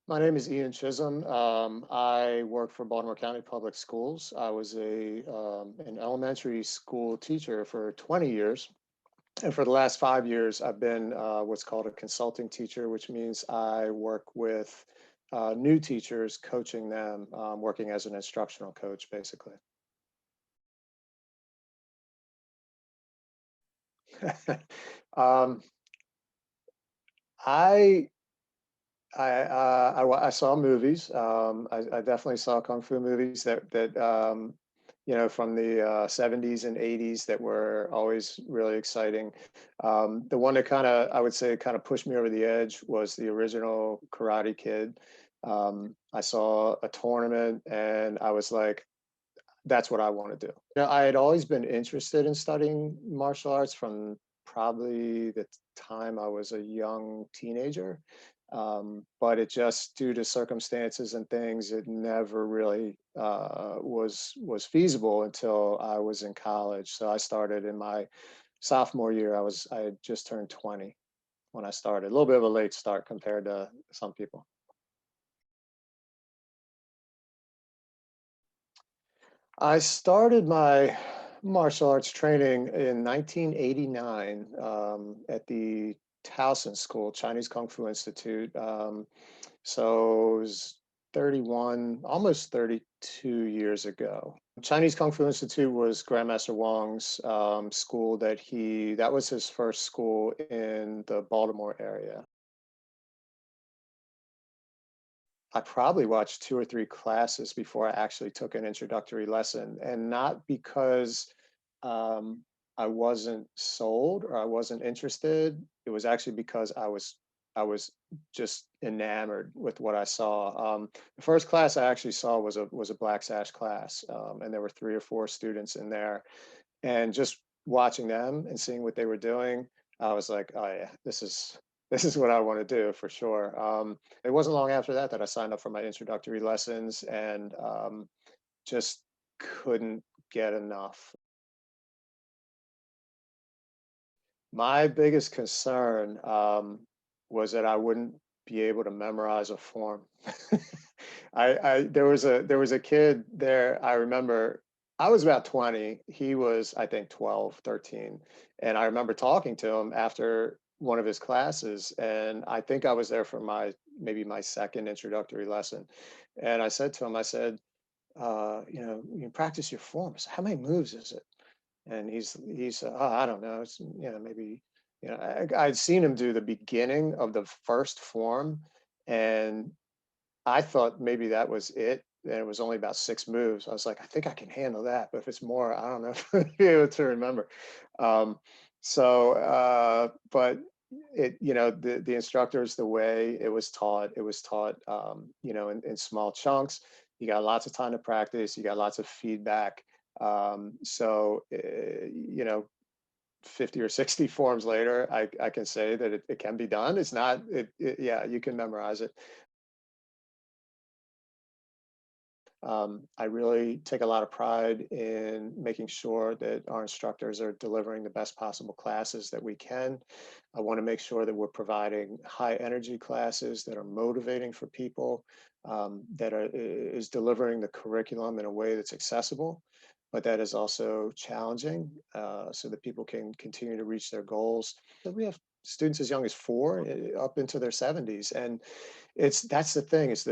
My name is Ian Chisholm. I work for Baltimore County Public Schools. I was an elementary school teacher for 20 years. And for the last 5 years, I've been what's called a consulting teacher, which means I work with new teachers, coaching them, working as an instructional coach, basically. um, I I saw movies. I definitely saw kung fu movies that from the 70s and 80s that were always really exciting. The one that I would say kind of pushed me over the edge was the original Karate Kid. I saw a tournament and I was like, that's what I want to do. I had always been interested in studying martial arts from probably the time I was a young teenager. But it just, due to circumstances and things, it never really was feasible until I was in college. So I started in my sophomore year. I had just turned 20 when I started. A little bit of a late start compared to some people. I started my martial arts training in 1989 at the Towson School, Chinese Kung Fu Institute. So it was 31, almost 32 years ago. Chinese Kung Fu Institute was Grandmaster Wong's school that was his first school in the Baltimore area. I probably watched 2 or 3 classes before I actually took an introductory lesson, and not because I wasn't sold or I wasn't interested. It was actually because I was just enamored with what I saw. The first class I actually saw was a black sash class, and there were 3 or 4 students in there, and just watching them and seeing what they were doing, I was like, oh yeah, this is what I want to do for sure. It wasn't long after that that I signed up for my introductory lessons and just couldn't get enough. My biggest concern was that I wouldn't be able to memorize a form. There was a kid there. I remember I was about 20. He was, I think, 12, 13. And I remember talking to him after one of his classes. And I think I was there for maybe my second introductory lesson. And I said to him, I said, you practice your forms. How many moves is it? And he's oh, I don't know, it's maybe I'd seen him do the beginning of the first form, and I thought maybe that was it, and it was only about 6 moves. I was like, I think I can handle that, but if it's more, I don't know if I'll be able to remember. um but the instructors, the way it was taught, in small chunks. You got lots of time to practice, you got lots of feedback. So 50 or 60 forms later, I can say that it can be done. It's not yeah, you can memorize it. I really take a lot of pride in making sure that our instructors are delivering the best possible classes that we can. I want to make sure that we're providing high energy classes that are motivating for people, is delivering the curriculum in a way that's accessible, but that is also challenging, so that people can continue to reach their goals. So we have students as young as 4 up into their 70s, and that's the thing. It's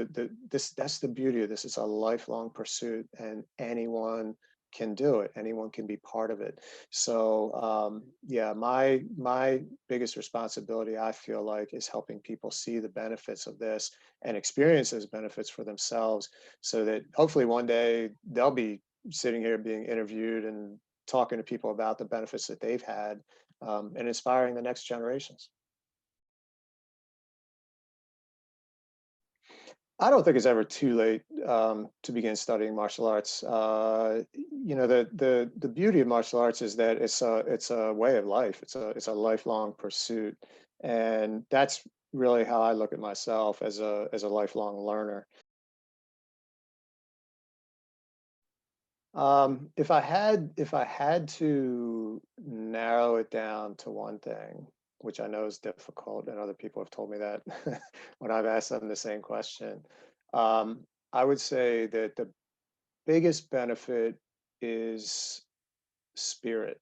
that's the beauty of this. It's a lifelong pursuit, and anyone can do it. Anyone can be part of it. So yeah, my biggest responsibility, I feel like, is helping people see the benefits of this and experience those benefits for themselves, so that hopefully one day they'll be sitting here being interviewed and talking to people about the benefits that they've had, and inspiring the next generations. I don't think it's ever too late to begin studying martial arts. The beauty of martial arts is that it's a way of life. It's a lifelong pursuit, and that's really how I look at myself, as a lifelong learner. If I had to narrow it down to one thing, which I know is difficult, and other people have told me that when I've asked them the same question. I would say that the biggest benefit is spirit.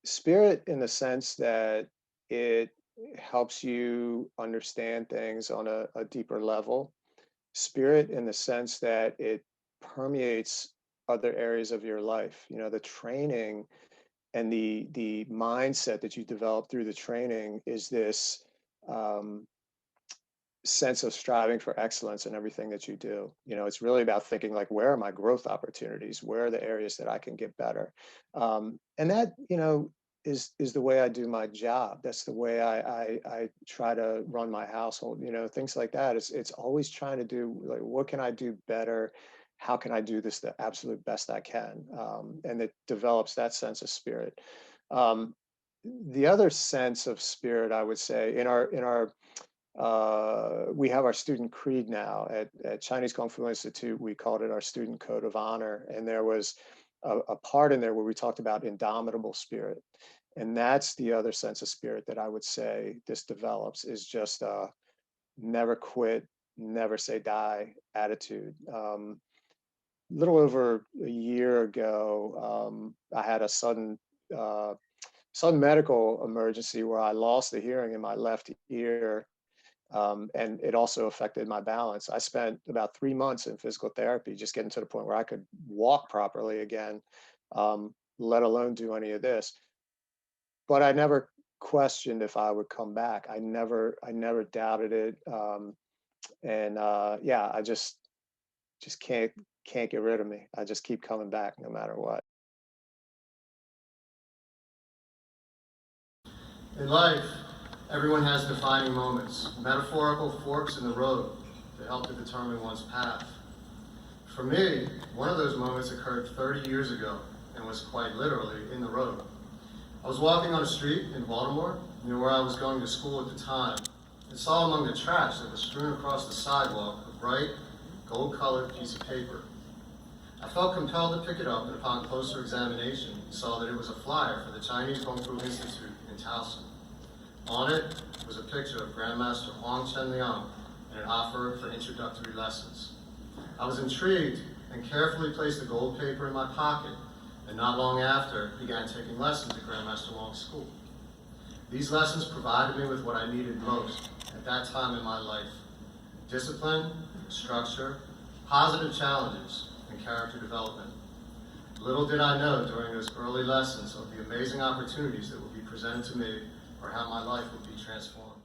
Spirit in the sense that it helps you understand things on a deeper level. Spirit in the sense that it permeates other areas of your life. You know, the training and the mindset that you develop through the training is this um, sense of striving for excellence in everything that you do. You know, it's really about thinking like, where are my growth opportunities? Where are the areas that I can get better? And that, you know, is the way I do my job. That's the way I try to run my household. You know, things like that. It's always trying to do like, what can I do better? How can I do this the absolute best I can? And it develops that sense of spirit. Um, the other sense of spirit, I would say, in our we have our student creed now at Chinese Kung Fu Institute. We called it our student code of honor. And there was a part in there where we talked about indomitable spirit. And that's the other sense of spirit that I would say this develops is just never quit, never say die attitude. Little over a year ago, I had a uh, sudden medical emergency where I lost the hearing in my left ear, and it also affected my balance. I spent about 3 months in physical therapy, just getting to the point where I could walk properly again, let alone do any of this. But I never questioned if I would come back. I never doubted it. And yeah, I just can't get rid of me. I just keep coming back no matter what. In life, everyone has defining moments, metaphorical forks in the road that help to determine one's path. For me, one of those moments occurred 30 years ago and was quite literally in the road. I was walking on a street in Baltimore, near where I was going to school at the time, and saw among the trash that was strewn across the sidewalk a bright, gold-colored piece of paper. I felt compelled to pick it up, and upon closer examination, saw that it was a flyer for the Chinese Kung Fu Institute in Towson. On it was a picture of Grandmaster Huang Chenliang and an offer for introductory lessons. I was intrigued and carefully placed the gold paper in my pocket, and not long after began taking lessons at Grandmaster Huang's school. These lessons provided me with what I needed most at that time in my life: discipline, structure, positive challenges, and character development. Little did I know during those early lessons of the amazing opportunities that would be presented to me or how my life would be transformed.